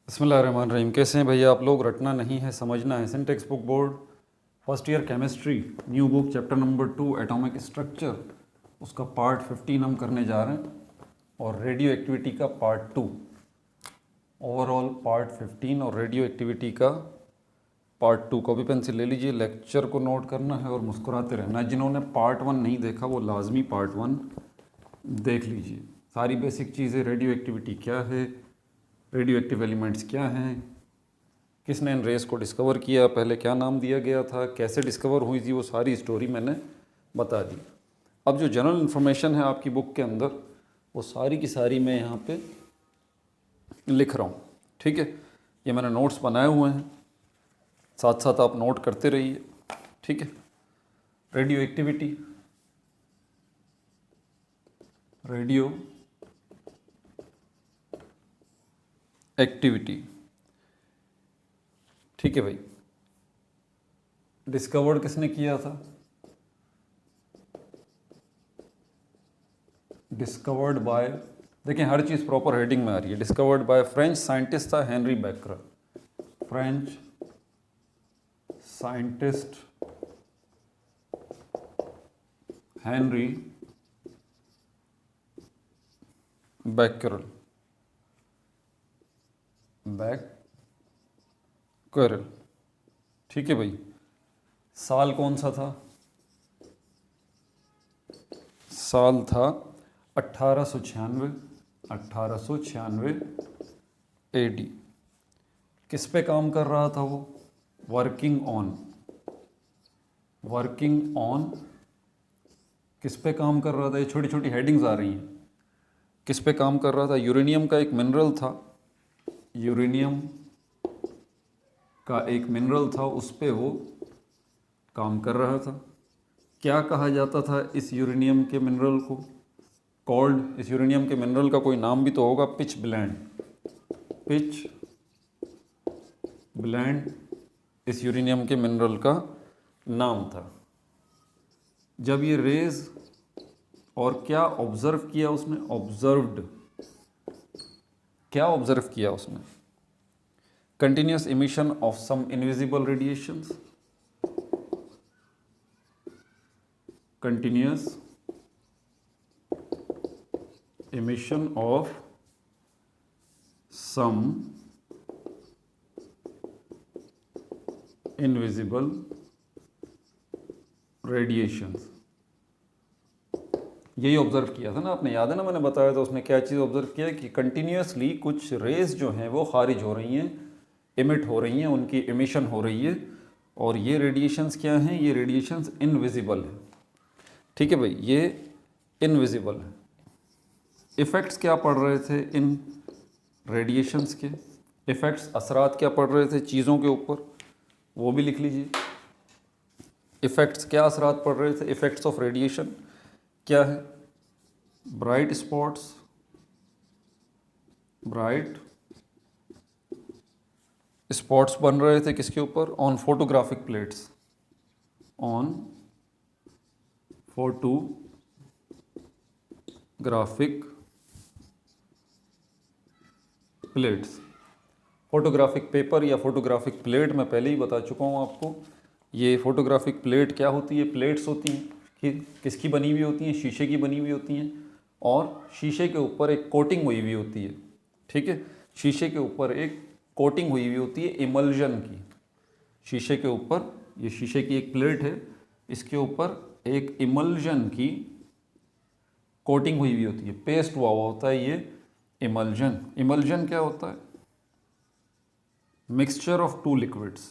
बिस्मिल्लाहिर्रहमानिर्रहीम। कैसे हैं भैया आप लोग? रटना नहीं है, समझना है। Syntax book board first year chemistry, new book, chapter number 2, atomic structure, उसका पार्ट 15 हम करने जा रहे हैं, और रेडियो एक्टिविटी का पार्ट 2। ओवरऑल पार्ट 15 और रेडियो एक्टिविटी का पार्ट 2। कॉपी पेंसिल ले लीजिए, लेक्चर को नोट करना है और मुस्कुराते रहना है। जिन्होंने पार्ट 1 नहीं देखा वो लाजमी पार्ट 1 देख लीजिए। सारी बेसिक चीज़ें, रेडियो एक्टिविटी क्या है, रेडियो एक्टिव एलिमेंट्स क्या हैं, किसने इन रेस को डिस्कवर किया, पहले क्या नाम दिया गया था, कैसे डिस्कवर हुई थी, वो सारी स्टोरी मैंने बता दी। अब जो जनरल इन्फॉर्मेशन है आपकी बुक के अंदर, वो सारी की सारी मैं यहाँ पे लिख रहा हूँ। ठीक है, ये मैंने नोट्स बनाए हुए हैं, साथ साथ आप नोट करते रहिए। ठीक है, रेडियो एक्टिविटी, रेडियो एक्टिविटी। ठीक है भाई, डिस्कवर्ड किसने किया था? डिस्कवर्ड बाय, देखें हर चीज़ प्रॉपर हेडिंग में आ रही है। डिस्कवर्ड बाय फ्रेंच साइंटिस्ट था Henry Becquerel. French scientist Henry Becquerel. Becquerel, ठीक है भाई। साल कौन सा था? साल था 1896, 1896 AD। किस पे काम कर रहा था वो? वर्किंग ऑन किस पे काम कर रहा था? ये छोटी छोटी हेडिंग्स आ रही हैं। किस पे काम कर रहा था? यूरेनियम का एक मिनरल था, यूरेनियम का एक मिनरल था, उस पे वो काम कर रहा था। क्या कहा जाता था इस यूरेनियम के मिनरल को? कॉल्ड, इस यूरेनियम के मिनरल का कोई नाम भी तो होगा, पिच ब्लेंड। पिच ब्लेंड इस यूरेनियम के मिनरल का नाम था। जब ये रेज, और क्या ऑब्जर्व किया उसने? ऑब्जर्व्ड, क्या ऑब्जर्व किया उसने? Continuous emission of some invisible radiations, continuous emission of some invisible radiations। यही ऑब्जर्व किया था ना आपने, याद है ना? मैंने बताया था उसने क्या चीज़ ऑब्जर्व किया कि कंटिन्यूसली कुछ रेज जो हैं वो खारिज हो रही हैं, इमिट हो रही हैं, उनकी इमिशन हो रही है। और ये रेडिएशंस क्या हैं? ये रेडिएशंस इनविजिबल हैं। ठीक है भाई, ये इनविजिबल है। इफ़ेक्ट्स क्या पढ़ रहे थे इन रेडिएशंस के? इफ़ेक्ट्स, असरात क्या पढ़ रहे थे चीज़ों के ऊपर, वो भी लिख लीजिए। इफ़ेक्ट्स, क्या असरात पढ़ रहे थे? इफ़ेक्ट्स ऑफ रेडिएशन क्या है? ब्राइट स्पॉट्स, ब्राइट स्पॉट्स बन रहे थे किसके ऊपर? On photographic plates, on photographic plates. Photographic paper या फोटोग्राफिक प्लेट मैं पहले ही बता चुका हूँ आपको। ये फोटोग्राफिक प्लेट क्या होती है? प्लेट्स होती हैं कि किसकी बनी हुई होती हैं? शीशे की बनी हुई होती हैं, और शीशे के ऊपर एक कोटिंग हुई हुई होती है। ठीक है, शीशे के ऊपर एक कोटिंग हुई हुई होती है इमल्जन की। शीशे के ऊपर, ये शीशे की एक प्लेट है, इसके ऊपर एक इमल्जन की कोटिंग हुई हुई होती है, पेस्ट हुआ हुआ होता है ये इमल्जन। इमल्जन क्या होता है? Mixture of two liquids,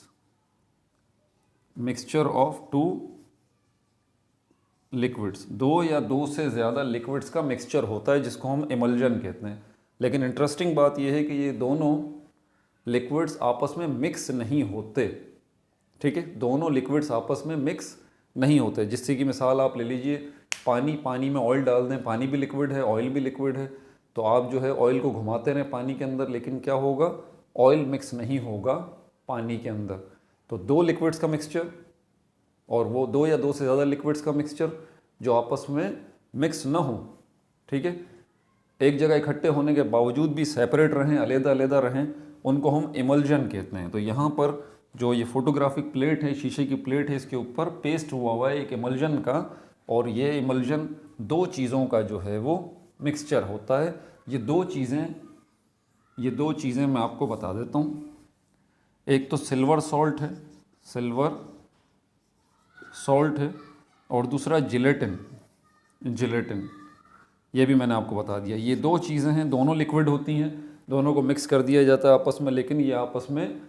mixture of two liquids, दो या दो से ज़्यादा लिक्विड्स का मिक्सचर होता है जिसको हम इमल्जन कहते हैं। लेकिन इंटरेस्टिंग बात यह है कि ये दोनों लिक्विड्स आपस में मिक्स नहीं होते। ठीक है, दोनों लिक्विड्स आपस में मिक्स नहीं होते। जिससे कि मिसाल आप ले लीजिए, पानी में ऑयल डाल दें, पानी भी लिक्विड है, ऑयल भी लिक्विड है, तो आप जो है ऑयल को घुमाते रहें पानी के अंदर, लेकिन क्या होगा? ऑयल मिक्स नहीं होगा पानी के अंदर। तो दो लिक्विड्स का मिक्सचर, और वो दो या दो से ज़्यादा लिक्विड्स का मिक्सचर जो आपस में मिक्स ना हो। ठीक है, एक जगह इकट्ठे होने के बावजूद भी सेपरेट रहें, अलग अलग रहें, उनको हम इमल्जन कहते हैं। तो यहाँ पर जो ये फोटोग्राफिक प्लेट है, शीशे की प्लेट है, इसके ऊपर पेस्ट हुआ है एक इमल्जन का, और ये इमल्जन दो चीज़ों का जो है वो मिक्सचर होता है। ये दो चीज़ें मैं आपको बता देता हूँ। एक तो सिल्वर सॉल्ट है, और दूसरा जिलेटिन। ये भी मैंने आपको बता दिया। ये दो चीज़ें हैं, दोनों लिक्विड होती हैं, दोनों को मिक्स कर दिया जाता है आपस में, लेकिन ये आपस में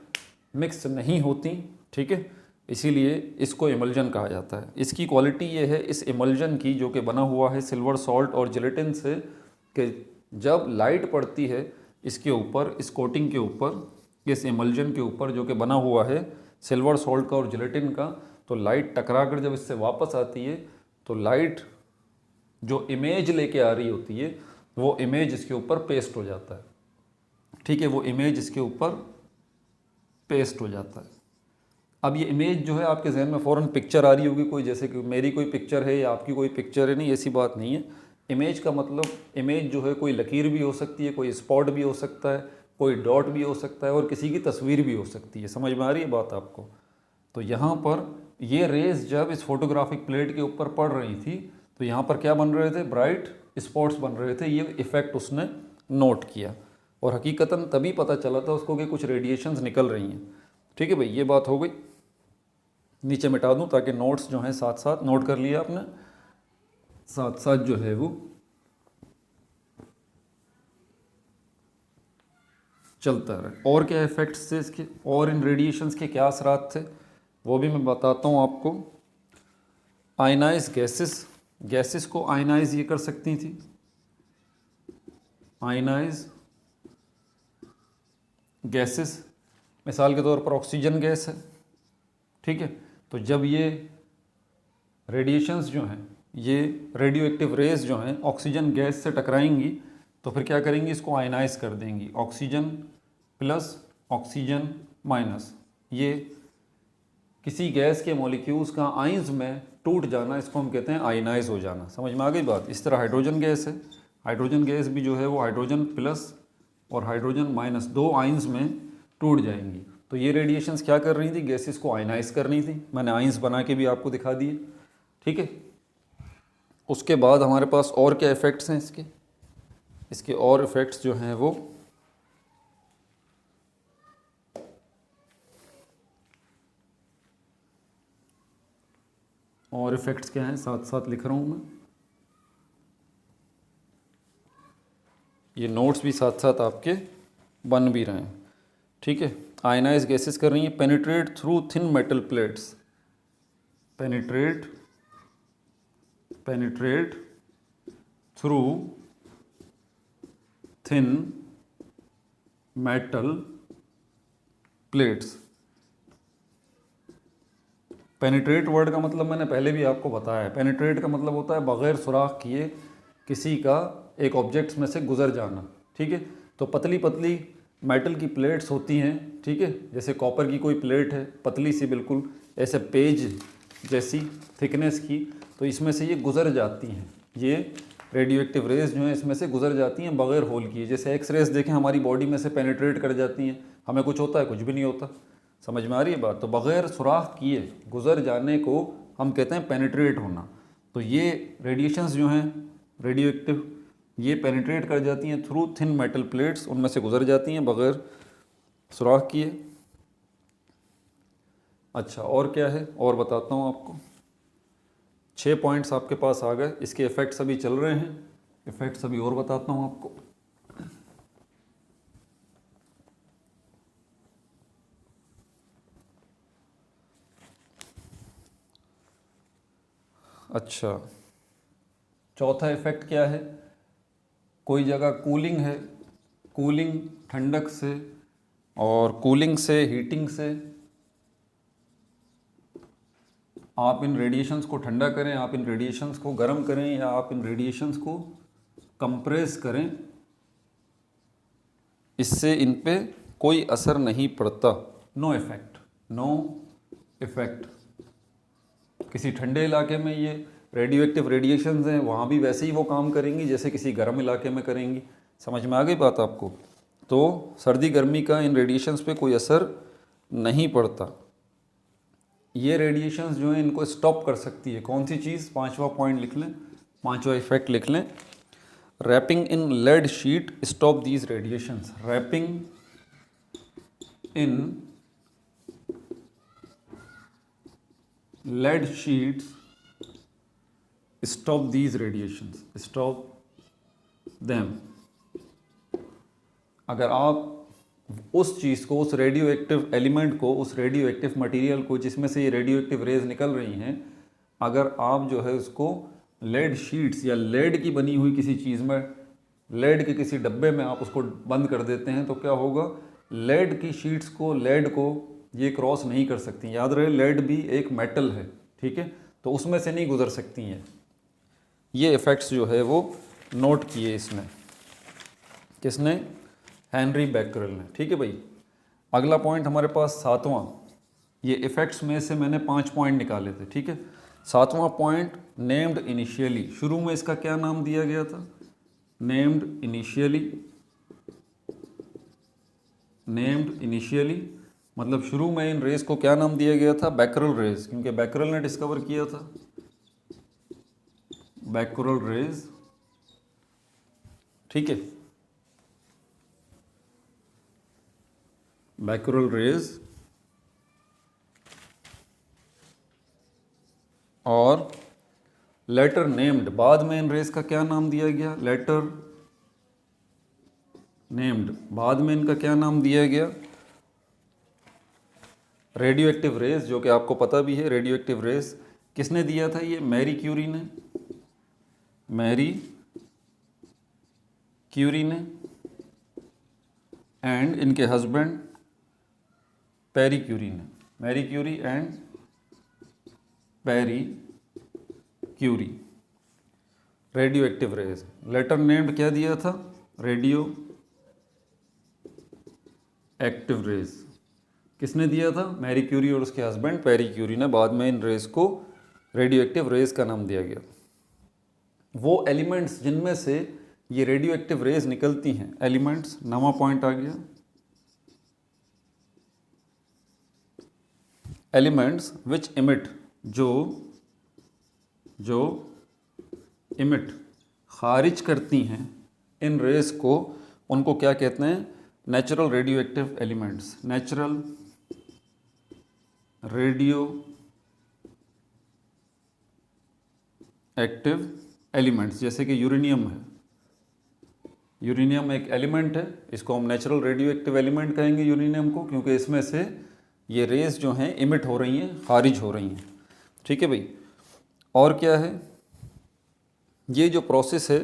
मिक्स नहीं होती, ठीक है। इसीलिए इसको इमल्जन कहा जाता है। इसकी क्वालिटी ये है इस इमल्जन की, जो कि बना हुआ है सिल्वर सॉल्ट और जिलेटिन से, कि जब लाइट पड़ती है इसके ऊपर, इस कोटिंग के ऊपर, इस इमल्जन के ऊपर जो कि बना हुआ है सिल्वर सॉल्ट का और जिलेटिन का, तो लाइट टकरा कर जब इससे वापस आती है तो लाइट जो इमेज लेके आ रही होती है वो इमेज इसके ऊपर पेस्ट हो जाता है, ठीक है। वो इमेज इसके ऊपर पेस्ट हो जाता है। अब ये इमेज जो है आपके जहन में फ़ौरन पिक्चर आ रही होगी कोई, जैसे कि मेरी कोई पिक्चर है या आपकी कोई पिक्चर है, नहीं ऐसी बात नहीं है। इमेज का मतलब, इमेज जो है कोई लकीर भी हो सकती है, कोई स्पॉट भी हो सकता है, कोई डॉट भी हो सकता है, और किसी की तस्वीर भी हो सकती है। समझ में आ रही है बात आपको? तो यहाँ पर ये रेज जब इस फोटोग्राफिक प्लेट के ऊपर पड़ रही थी तो यहाँ पर क्या बन रहे थे? ब्राइट स्पॉट्स बन रहे थे। ये इफ़ेक्ट उसने नोट किया, और हकीकतन तभी पता चला था उसको कि कुछ रेडिएशंस निकल रही हैं, ठीक है भाई। ये बात हो गई। नीचे मिटा दूं ताकि नोट्स जो हैं साथ साथ नोट कर लिया आपने, साथ साथ जो है वो चलता रहे। और क्या इफेक्ट्स थे इसके, और इन रेडिएशंस के क्या असरात थे, वो भी मैं बताता हूँ आपको। आयनाइज गैसेस को आयनाइज ये कर सकती थी, आयनाइज गैसेस, मिसाल के तौर पर ऑक्सीजन गैस है, ठीक है। तो जब ये रेडिएशंस जो हैं, ये रेडियो एक्टिव रेज जो हैं ऑक्सीजन गैस से टकराएंगी तो फिर क्या करेंगी? इसको आयनाइज कर देंगी। ऑक्सीजन प्लस ऑक्सीजन माइनस, ये किसी गैस के मॉलिक्यूल्स का आइंस में टूट जाना, इसको हम कहते हैं आयनाइज हो जाना। समझ में आ गई बात? इस तरह हाइड्रोजन गैस है, हाइड्रोजन गैस भी जो है वो हाइड्रोजन प्लस और हाइड्रोजन माइनस दो आइंस में टूट जाएंगी। तो ये रेडिएशंस क्या कर रही थी? गैसेस को आयनाइज कर रही थी। मैंने आइंस बना के भी आपको दिखा दिए, ठीक है। उसके बाद हमारे पास और क्या इफ़ेक्ट्स हैं इसके और इफ़ेक्ट्स जो हैं वो और इफ़ेक्ट्स क्या हैं, साथ साथ लिख रहा हूँ मैं। ये नोट्स भी साथ साथ आपके बन भी रहे हैं, ठीक है। आयनाइज गैसेस कर रही हैं, penetrate through thin metal plates, penetrate through thin metal plates. Penetrate word का मतलब मैंने पहले भी आपको बताया है। पेनिट्रेट का मतलब होता है बग़ैर सुराख किए किसी का एक ऑब्जेक्ट्स में से गुजर जाना, ठीक है। तो पतली पतली मेटल की प्लेट्स होती हैं, ठीक है। जैसे कॉपर की कोई प्लेट है, पतली सी बिल्कुल ऐसे पेज जैसी थिकनेस की, तो इसमें से ये गुजर जाती हैं। ये रेडियो एक्टिव रेज जो हैं इसमें से गुजर जाती हैं बग़ैर होल किए। जैसे एक्स रेज देखें हमारी बॉडी में से पेनिट्रेट कर जाती हैं, हमें कुछ होता है? कुछ भी नहीं होता। समझ में आ रही है बात? तो बग़ैर सुराख किए गुजर जाने को हम कहते हैं पेनिट्रेट होना। तो ये रेडिएशंस जो हैं रेडियो एक्टिव, ये पेनिट्रेट कर जाती हैं थ्रू थिन मेटल प्लेट्स, उनमें से गुजर जाती हैं बग़ैर सुराख किए। अच्छा, और क्या है और बताता हूँ आपको। 6 पॉइंट्स आपके पास आ गए। इसके इफ़ेक्ट्स अभी चल रहे हैं, इफ़ेक्ट्स अभी और बताता हूँ आपको। अच्छा, चौथा इफ़ेक्ट क्या है? कोई जगह कूलिंग है, कूलिंग ठंडक से, और कूलिंग से हीटिंग से आप इन रेडिएशंस को ठंडा करें, आप इन रेडिएशंस को गर्म करें, या आप इन रेडिएशंस को कंप्रेस करें, इससे इन पे कोई असर नहीं पड़ता। No effect. किसी ठंडे इलाके में ये रेडियो एक्टिव रेडिएशंस हैं, वहाँ भी वैसे ही वो काम करेंगी जैसे किसी गर्म इलाके में करेंगी। समझ में आ गई बात आपको? तो सर्दी गर्मी का इन रेडिएशंस पे कोई असर नहीं पड़ता। ये रेडिएशंस जो हैं इनको स्टॉप कर सकती है कौन सी चीज़? पांचवा पॉइंट लिख लें, पांचवा इफेक्ट लिख लें, wrapping in lead sheet stop these radiations. Wrapping in lead sheets stop these radiations, stop them। अगर आप उस चीज़ को, उस रेडियो एक्टिव एलिमेंट को, उस रेडियो एक्टिव मटीरियल को जिसमें से ये रेडियो एक्टिव रेज निकल रही हैं, अगर आप जो है उसको लेड शीट्स या लेड की बनी हुई किसी चीज़ में, लेड के किसी डब्बे में आप उसको बंद कर देते हैं तो क्या होगा? लेड की शीट्स को, लेड को ये क्रॉस नहीं कर सकती। याद रहे लेड भी एक मेटल है, ठीक है, तो उसमें से नहीं गुजर सकती हैं। ये इफ़ेक्ट्स जो है वो नोट किए इसमें, किसने? हेनरी बैकरेल ने। ठीक है भाई, अगला पॉइंट हमारे पास सातवां, ये इफ़ेक्ट्स में से मैंने 5 पॉइंट निकाले थे। ठीक है, सातवां पॉइंट नेम्ड इनिशियली, शुरू में इसका क्या नाम दिया गया था? Named initially. नेम्ड इनिशियली मतलब शुरू में इन रेस को क्या नाम दिया गया था? बैकरेल रेस, क्योंकि बैकरेल ने डिस्कवर किया था। बैकरेल रेस, ठीक है, बैकरेल रेस। और लेटर नेम्ड, बाद में इन रेस का क्या नाम दिया गया? लेटर नेम्ड, बाद में इनका क्या नाम दिया गया? रेडियो एक्टिव रेस, जो कि आपको पता भी है। रेडियो एक्टिव रेस किसने दिया था? ये मैरी क्यूरी ने, मैरी क्यूरी ने, एंड इनके हस्बैंड पेरी क्यूरी ने। Marie Curie and Pierre Curie. Radioactive rays, later named क्या दिया था? रेडियो एक्टिव रेस किसने दिया था? मैरी क्यूरी और उसके हस्बैंड पेरी क्यूरी ने। बाद में इन रेस को रेडियो एक्टिव रेस का नाम दिया गया। वो एलिमेंट्स जिनमें से ये रेडियो एक्टिव रेस निकलती हैं, एलिमेंट्स, नवा पॉइंट आ गया, एलिमेंट्स विच इमिट, जो इमिट, खारिज करती हैं इन रेस को, उनको क्या कहते हैं? Natural radio active elements. Natural radio active elements, जैसे कि यूरेनियम है। यूरेनियम एक एलिमेंट है, इसको हम नेचुरल रेडियो एक्टिव एलिमेंट कहेंगे यूरेनियम को, क्योंकि इसमें से ये रेस जो हैं इमिट हो रही हैं, खारिज हो रही हैं। ठीक है भाई, और क्या है? ये जो प्रोसेस है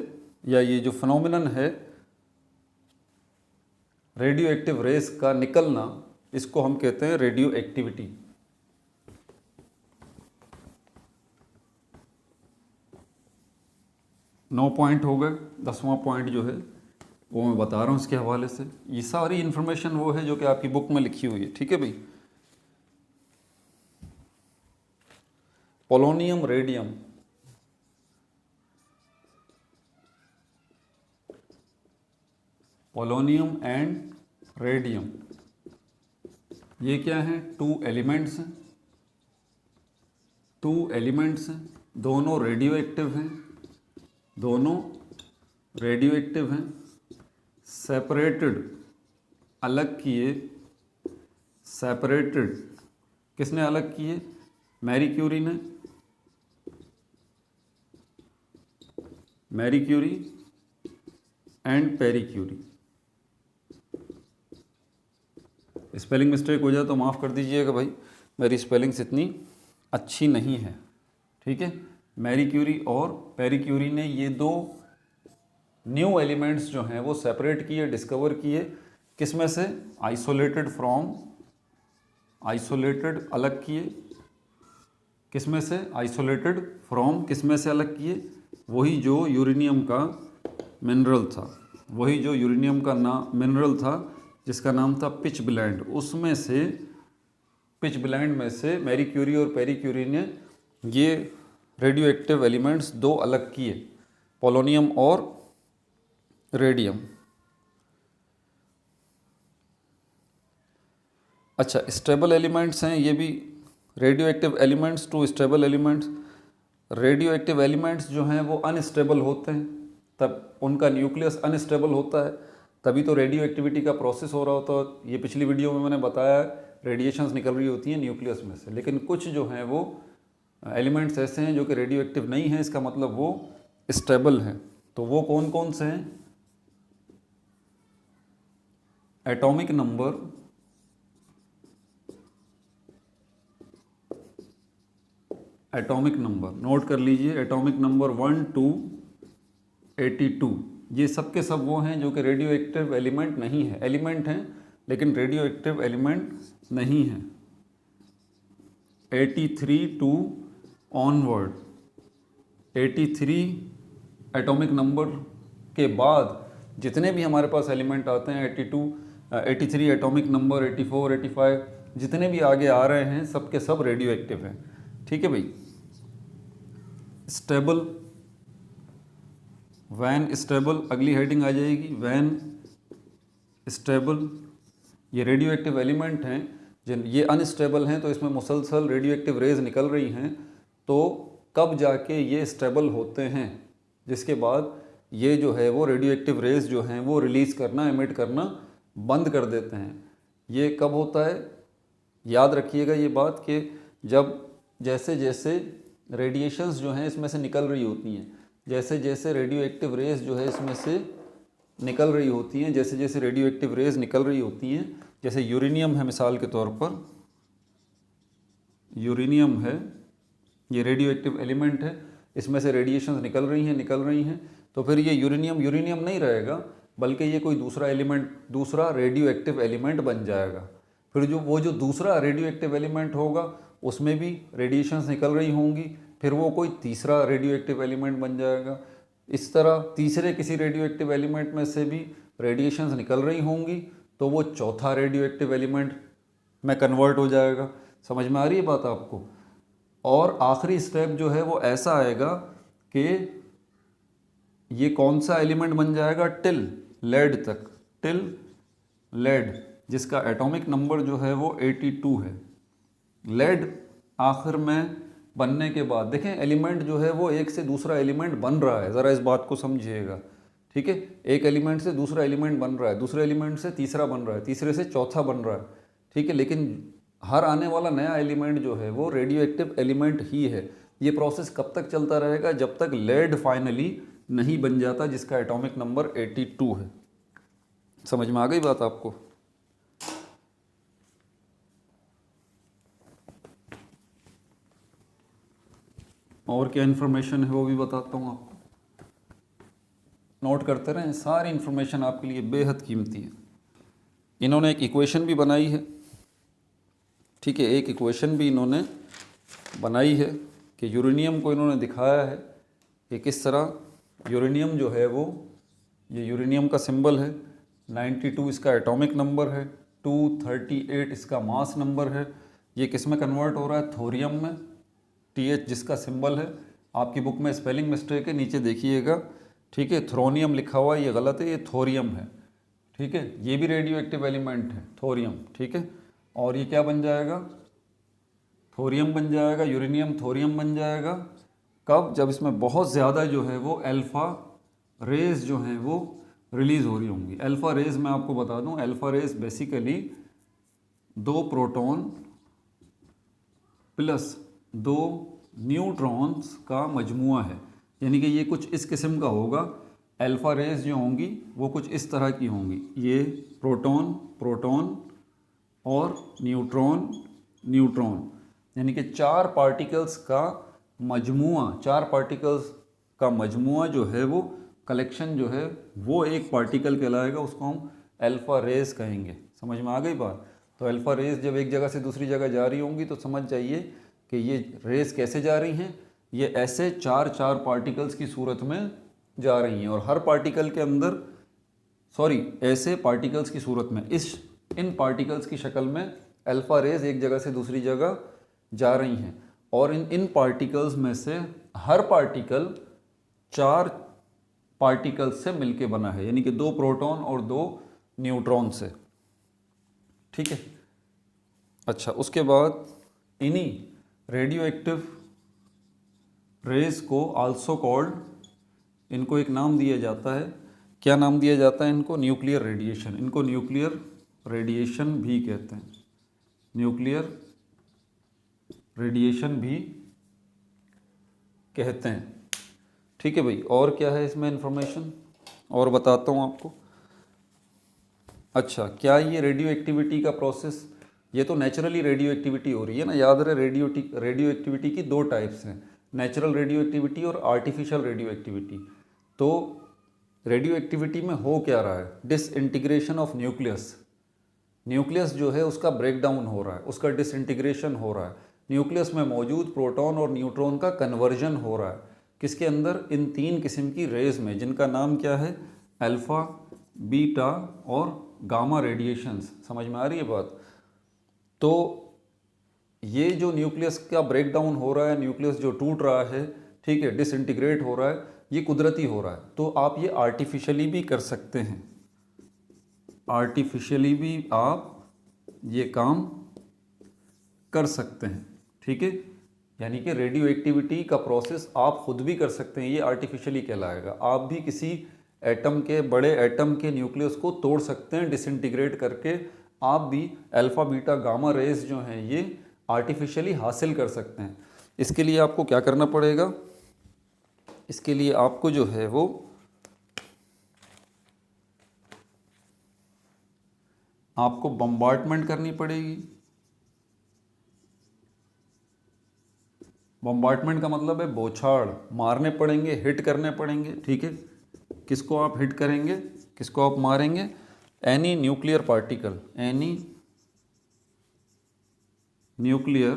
या ये जो फिनोमिनन है रेडियो एक्टिव रेस का निकलना, इसको हम कहते हैं रेडियो एक्टिविटी। 9 पॉइंट हो गए। 10वां पॉइंट जो है वो मैं बता रहा हूँ इसके हवाले से। ये सारी इन्फॉर्मेशन वो है जो कि आपकी बुक में लिखी हुई है। ठीक है भाई, polonium radium, polonium and radium, ये क्या है? 2 एलिमेंट्स हैं, 2 एलिमेंट्स हैं, दोनों रेडियो एक्टिव हैं, दोनों रेडियो एक्टिव हैं, सेपरेटेड, अलग किए, सेपरेटेड, किसने अलग किए? मैरी क्यूरी ने, Marie Curie and Pierre Curie. Spelling mistake हो जाए तो माफ़ कर दीजिएगा भाई, मेरी स्पेलिंग्स इतनी अच्छी नहीं है। ठीक है, मैरी क्यूरी और पेरी क्यूरी ने ये 2 न्यू एलिमेंट्स जो हैं वो सेपरेट किए, डिस्कवर किए, किसमें से? आइसोलेटेड फ्रॉम, आइसोलेटेड, अलग किए, किसमें से? आइसोलेटेड फ्रॉम, किसमें से अलग किए? वही जो यूरेनियम का मिनरल था, वही जो यूरेनियम का मिनरल था जिसका नाम था पिच ब्लेंड, उसमें से, पिच ब्लेंड में से मैरी क्यूरी और पेरी क्यूरी ने ये रेडियो एक्टिव एलिमेंट्स 2 अलग किए, पोलोनियम और रेडियम। अच्छा, स्टेबल एलिमेंट्स हैं ये भी, radioactive elements to stable elements. Radioactive elements जो हैं वो अनस्टेबल होते हैं, तब उनका न्यूक्लियस अनस्टेबल होता है, तभी तो रेडियो एक्टिविटी का प्रोसेस हो रहा होता है। ये पिछली वीडियो में मैंने बताया, रेडिएशंस निकल रही होती हैं न्यूक्लियस में से। लेकिन कुछ जो हैं वो एलिमेंट्स ऐसे हैं जो कि रेडियो एक्टिव नहीं हैं, इसका मतलब वो स्टेबल हैं। तो वो कौन कौन से हैं? Atomic number, atomic number note कर लीजिए, एटॉमिक नंबर 1 to 82, ये सब के सब वो हैं जो कि रेडियो एक्टिव एलिमेंट नहीं है। एलिमेंट हैं लेकिन रेडियो एक्टिव एलिमेंट नहीं है। 83 टू ऑनवर्ड, 83 एटॉमिक नंबर के बाद जितने भी हमारे पास एलिमेंट आते हैं, 82, 83 एटॉमिक नंबर, 84, 85 जितने भी आगे आ रहे हैं सब के सब रेडियो एक्टिव हैं। ठीक है भाई। स्टेबल, वैन स्टेबल अगली हेडिंग आ जाएगी, वैन स्टेबल। ये रेडियो एक्टिव एलिमेंट हैं, जिन ये अनस्टेबल हैं, तो इसमें मुसलसल रेडियो एक्टिव रेज निकल रही हैं, तो कब जाके ये स्टेबल होते हैं, जिसके बाद ये जो है वो रेडियो एक्टिव रेज जो हैं वो रिलीज़ करना, एमिट करना बंद कर देते हैं। ये कब होता है? याद रखिएगा ये बात कि जब जैसे जैसे रेडिएशंस जो हैं इसमें से निकल रही होती हैं, जैसे जैसे रेडियो एक्टिव रेज जो है इसमें से निकल रही होती हैं, जैसे जैसे रेडियो एक्टिव रेज निकल रही होती हैं, जैसे यूरेनियम है मिसाल के तौर पर, यूरेनियम है, ये रेडियो एक्टिव एलिमेंट है, इसमें से रेडिएशंस निकल रही हैं, तो फिर ये यूरेनियम यूरेनियम नहीं रहेगा, बल्कि ये कोई दूसरा एलिमेंट, दूसरा रेडियो एक्टिव एलिमेंट बन जाएगा। फिर जो वो जो दूसरा रेडियो एक्टिव एलिमेंट होगा उसमें भी रेडिएशंस निकल रही होंगी, फिर वो कोई तीसरा रेडियो एक्टिव एलिमेंट बन जाएगा। इस तरह तीसरे किसी रेडियो एक्टिव एलिमेंट में से भी रेडिएशंस निकल रही होंगी, तो वो चौथा रेडियो एक्टिव एलिमेंट में कन्वर्ट हो जाएगा। समझ में आ रही है बात आपको? और आखिरी स्टेप जो है वो ऐसा आएगा कि ये कौन सा एलिमेंट बन जाएगा? टिल लेड तक, टिल लेड, जिसका एटॉमिक नंबर जो है वो 82 है। लेड आखिर में बनने के बाद देखें, एलिमेंट जो है वो एक से दूसरा एलिमेंट बन रहा है, ज़रा इस बात को समझिएगा। ठीक है, एक एलिमेंट से दूसरा एलिमेंट बन रहा है, दूसरे एलिमेंट से तीसरा बन रहा है, तीसरे से चौथा बन रहा है। ठीक है, लेकिन हर आने वाला नया एलिमेंट जो है वो रेडियो एक्टिव एलिमेंट ही है। ये प्रोसेस कब तक चलता रहेगा? जब तक लेड फाइनली नहीं बन जाता, जिसका एटॉमिक नंबर 82 है। समझ में आ गई बात आपको? और क्या इन्फॉर्मेशन है वो भी बताता हूँ आपको, नोट करते रहें, सारी इन्फॉर्मेशन आपके लिए बेहद कीमती है। इन्होंने एक इक्वेशन भी बनाई है, ठीक है, एक इक्वेशन भी इन्होंने बनाई है कि यूरेनियम को इन्होंने दिखाया है कि किस तरह यूरेनियम जो है वो, ये यूरेनियम का सिंबल है, 92 इसका एटॉमिक नंबर है, 238 इसका मास नंबर है। ये किस में कन्वर्ट हो रहा है? थोरियम में, TH जिसका सिंबल है। आपकी बुक में स्पेलिंग मिस्टेक है, नीचे देखिएगा। ठीक है, थ्रोनियम लिखा हुआ है, ये गलत है, ये थोरियम है। ठीक है, ये भी रेडियो एक्टिव एलिमेंट है, थोरियम। ठीक है, और ये क्या बन जाएगा? थोरियम बन जाएगा, यूरेनियम थोरियम बन जाएगा। कब? जब इसमें बहुत ज़्यादा जो है वो अल्फ़ा रेज जो हैं वो रिलीज़ हो रही होंगी। अल्फ़ा रेज मैं आपको बता दूं, alpha rays basically 2 proton plus 2 neutrons का मजमुआ है, यानी कि ये कुछ इस किस्म का होगा। अल्फ़ा रेज जो होंगी वो कुछ इस तरह की होंगी, ये प्रोटॉन प्रोटॉन और न्यूट्रॉन न्यूट्रॉन, यानी कि 4 पार्टिकल्स का मजमुआ, 4 पार्टिकल्स का मजमुआ जो है वो कलेक्शन जो है वो एक पार्टिकल कहलाएगा, उसको हम अल्फ़ा रेज कहेंगे। समझ में आ गई बात? तो अल्फ़ा रेज जब एक जगह से दूसरी जगह जा रही होंगी तो समझ जाइए कि ये रेज कैसे जा रही हैं, ये ऐसे 4 पार्टिकल्स की सूरत में जा रही हैं, और हर पार्टिकल के अंदर, ऐसे पार्टिकल्स की सूरत में, इन पार्टिकल्स की शक्ल में अल्फ़ा रेज एक जगह से दूसरी जगह जा रही हैं, और इन पार्टिकल्स में से हर पार्टिकल 4 पार्टिकल्स से मिलके बना है, यानी कि 2 प्रोटॉन और 2 न्यूट्रॉन से। ठीक है, अच्छा, उसके बाद इन्हीं रेडियो एक्टिव रेज को आल्सो कॉल्ड, इनको एक नाम दिया जाता है, क्या नाम दिया जाता है इनको? Nuclear radiation. इनको न्यूक्लियर रेडिएशन भी कहते हैं, न्यूक्लियर रेडिएशन भी कहते हैं। ठीक है भाई, और क्या है इसमें इंफॉर्मेशन और बताता हूँ आपको। अच्छा, क्या ये रेडियो एक्टिविटी का प्रोसेस, ये तो नेचुरली रेडियो एक्टिविटी हो रही है ना, याद रहे रेडियो एक्टिविटी की दो टाइप्स हैं, नेचुरल रेडियो एक्टिविटी और आर्टिफिशियल रेडियो एक्टिविटी। तो रेडियो एक्टिविटी में हो क्या रहा है? डिसइंटीग्रेशन ऑफ न्यूक्लियस, न्यूक्लियस जो है उसका ब्रेक डाउन हो रहा है, उसका डिसइंटीग्रेशन हो रहा है, न्यूक्लियस में मौजूद प्रोटॉन और न्यूट्रॉन का कन्वर्जन हो रहा है। किसके अंदर? इन तीन किस्म की रेज में, जिनका नाम क्या है? अल्फा, बीटा और गामा रेडिएशंस। समझ में आ रही है बात? तो ये जो न्यूक्लियस का ब्रेक डाउन हो रहा है, न्यूक्लियस जो टूट रहा है, ठीक है, डिसइंटीग्रेट हो रहा है, ये कुदरती हो रहा है। तो आप ये आर्टिफिशियली भी कर सकते हैं, आर्टिफिशियली भी आप ये काम कर सकते हैं। ठीक है, यानी कि रेडियो एक्टिविटी का प्रोसेस आप खुद भी कर सकते हैं, ये आर्टिफिशियली कहलाएगा। आप भी किसी एटम के, बड़े एटम के न्यूक्लियस को तोड़ सकते हैं डिसइंटीग्रेट करके। आप भी अल्फा बीटा गामा रेज जो हैं ये आर्टिफिशियली हासिल कर सकते हैं। इसके लिए आपको क्या करना पड़ेगा? इसके लिए आपको जो है वो आपको बम्बार्डमेंट करनी पड़ेगी। बम्बार्डमेंट का मतलब है बौछार, मारने पड़ेंगे, हिट करने पड़ेंगे। ठीक है, किसको आप हिट करेंगे, किसको आप मारेंगे? Any nuclear particle, any nuclear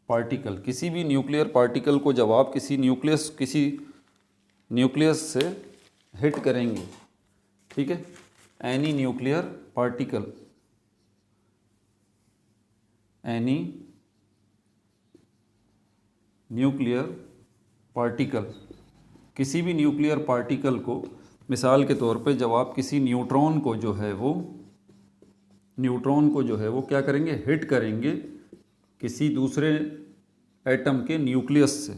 particle, किसी भी न्यूक्लियर पार्टिकल को जब आप किसी न्यूक्लियस से हिट करेंगे, ठीक है, any nuclear particle, any nuclear particle, किसी भी न्यूक्लियर पार्टिकल को, मिसाल के तौर पे जब आप किसी न्यूट्रॉन को जो है वो क्या करेंगे? हिट करेंगे किसी दूसरे एटम के न्यूक्लियस से।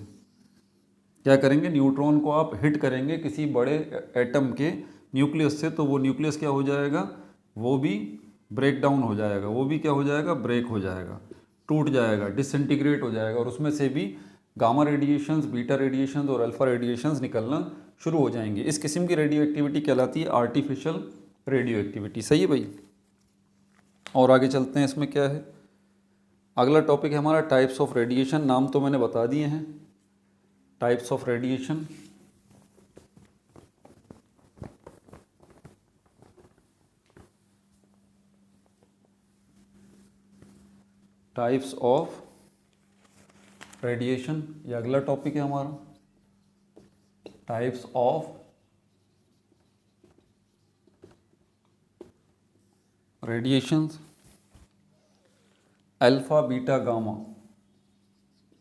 क्या करेंगे? न्यूट्रॉन को आप हिट करेंगे किसी बड़े एटम के न्यूक्लियस से, तो वो न्यूक्लियस क्या हो जाएगा? वो भी ब्रेक डाउन हो जाएगा, वो भी क्या हो जाएगा? ब्रेक हो जाएगा, टूट जाएगा, डिसइंटीग्रेट हो जाएगा, और उसमें से भी गामा रेडिएशंस, बीटा रेडिएशंस और अल्फा रेडिएशंस निकलना शुरू हो जाएंगे। इस किस्म की रेडियो एक्टिविटी कहलाती है आर्टिफिशियल रेडियो एक्टिविटी। सही है भाई? और आगे चलते हैं, इसमें क्या है? अगला टॉपिक है हमारा टाइप्स ऑफ रेडिएशन। नाम तो मैंने बता दिए हैं, types of radiation. Types of radiation, ये अगला टॉपिक है हमारा, types of radiations. Alpha beta gamma,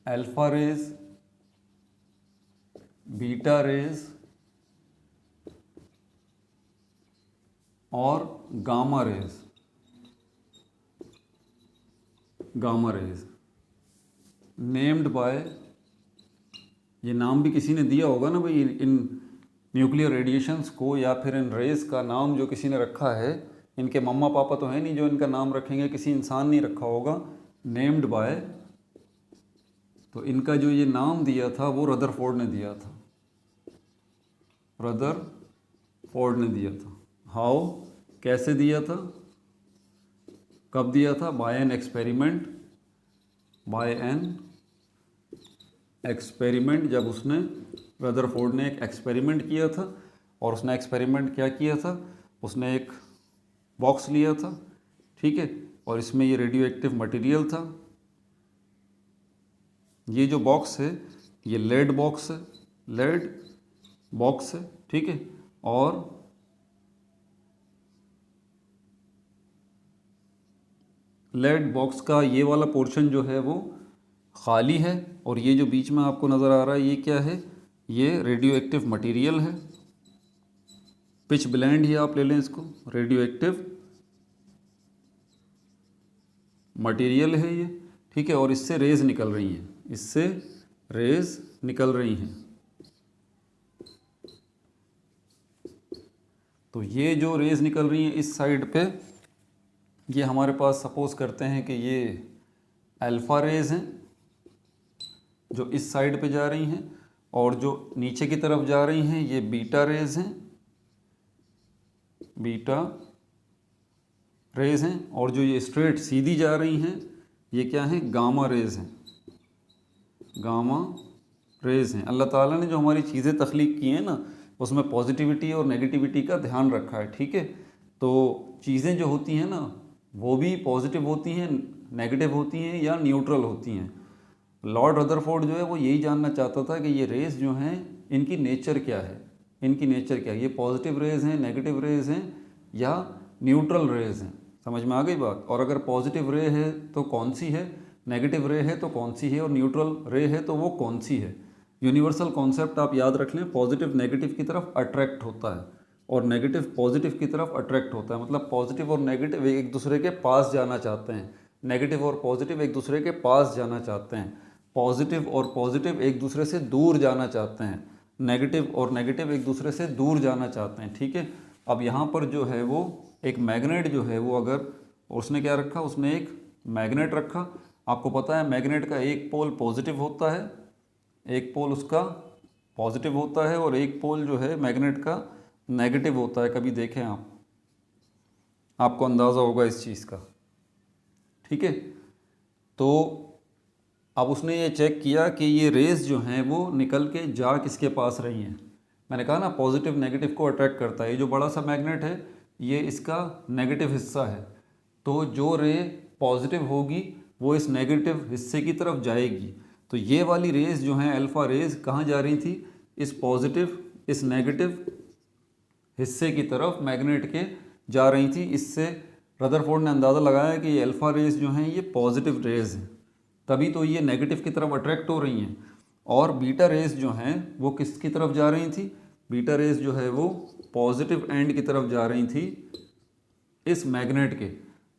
alpha rays, beta rays और gamma rays, gamma rays named by, ये नाम भी किसी ने दिया होगा ना भाई इन न्यूक्लियर रेडिएशंस को, या फिर इन रेज का नाम जो किसी ने रखा है, इनके मम्मा पापा तो है नहीं जो इनका नाम रखेंगे, किसी इंसान ने रखा होगा, नेम्ड बाय। तो इनका जो ये नाम दिया था वो रदरफोर्ड ने दिया था, रदरफोर्ड ने दिया था। हाउ, कैसे दिया था, कब दिया था? By an experiment, by an experiment, जब उसने, रदरफोर्ड ने एक एक्सपेरिमेंट किया था। और उसने एक्सपेरिमेंट क्या किया था? उसने एक बॉक्स लिया था, ठीक है, और इसमें ये रेडियो एक्टिव मटेरियल था। ये जो बॉक्स है ये लेड बॉक्स है, लेड बॉक्स है, ठीक है, और लेड बॉक्स का ये वाला पोर्शन जो है वो खाली है, और ये जो बीच में आपको नज़र आ रहा है ये क्या है? ये रेडियो एक्टिव मटेरियल है, पिच ब्लेंड ही आप ले लें इसको, रेडियो एक्टिव मटेरियल है ये, ठीक है, और इससे रेज निकल रही हैं, इससे रेज निकल रही हैं। तो ये जो रेज निकल रही हैं इस साइड पे, ये हमारे पास सपोज करते हैं कि ये अल्फ़ा रेज हैं जो इस साइड पे जा रही हैं, और जो नीचे की तरफ जा रही हैं ये बीटा रेज हैं, बीटा रेज हैं, और जो ये स्ट्रेट सीधी जा रही हैं ये क्या हैं, गामा रेज हैं, गामा रेज हैं। अल्लाह ताला ने जो हमारी चीज़ें तख्लीक की हैं ना, उसमें पॉजिटिविटी और नेगेटिविटी का ध्यान रखा है, ठीक है। तो चीज़ें जो होती हैं ना वो भी पॉजिटिव होती हैं, नेगेटिव होती हैं या न्यूट्रल होती हैं। लॉर्ड रदरफोर्ड जो है वो यही जानना चाहता था कि ये रेज जो हैं इनकी नेचर क्या है, इनकी नेचर क्या है, ये पॉजिटिव रेज हैं, नेगेटिव रेज हैं या न्यूट्रल रेज हैं। समझ में आ गई बात। और अगर पॉजिटिव रे है तो कौन सी है, नेगेटिव रे है तो कौन सी है, और न्यूट्रल रे है तो वो कौन सी है। यूनिवर्सल कॉन्सेप्ट आप याद रख लें, पॉजिटिव नेगेटिव की तरफ अट्रैक्ट होता है और नेगेटिव पॉजिटिव की तरफ अट्रैक्ट होता है। मतलब पॉजिटिव और नेगेटिव एक दूसरे के पास जाना चाहते हैं, नेगेटिव और पॉजिटिव एक दूसरे के पास जाना चाहते हैं, पॉजिटिव और पॉजिटिव एक दूसरे से दूर जाना चाहते हैं, नेगेटिव और नेगेटिव एक दूसरे से दूर जाना चाहते हैं, ठीक है। अब यहाँ पर जो है वो एक मैग्नेट जो है वो, अगर उसने क्या रखा, उसने एक मैग्नेट रखा। आपको पता है मैग्नेट का एक पोल पॉजिटिव होता है, एक पोल उसका पॉजिटिव होता है, और एक पोल जो है मैग्नेट का नेगेटिव होता है। कभी देखें आप, आपको अंदाज़ा होगा इस चीज़ का, ठीक है। तो अब उसने ये चेक किया कि ये रेज जो हैं वो निकल के जा किसके पास रही हैं। मैंने कहा ना पॉजिटिव नेगेटिव को अट्रैक्ट करता है। ये जो बड़ा सा मैग्नेट है ये इसका नेगेटिव हिस्सा है, तो जो रे पॉजिटिव होगी वो इस नेगेटिव हिस्से की तरफ जाएगी। तो ये वाली रेज जो हैं अल्फ़ा रेज कहाँ जा रही थी, इस पॉजिटिव इस नेगेटिव हिस्से की तरफ मैग्नेट के जा रही थी। इससे रदरफोर्ड ने अंदाज़ा लगाया कि ये अल्फ़ा रेज जो हैं ये पॉजिटिव रेज हैं, तभी तो ये नेगेटिव की तरफ अट्रैक्ट हो रही हैं। और बीटा रेज जो हैं वो किसकी तरफ जा रही थी, बीटा रेज जो है वो पॉजिटिव एंड की तरफ जा रही थी इस मैग्नेट के।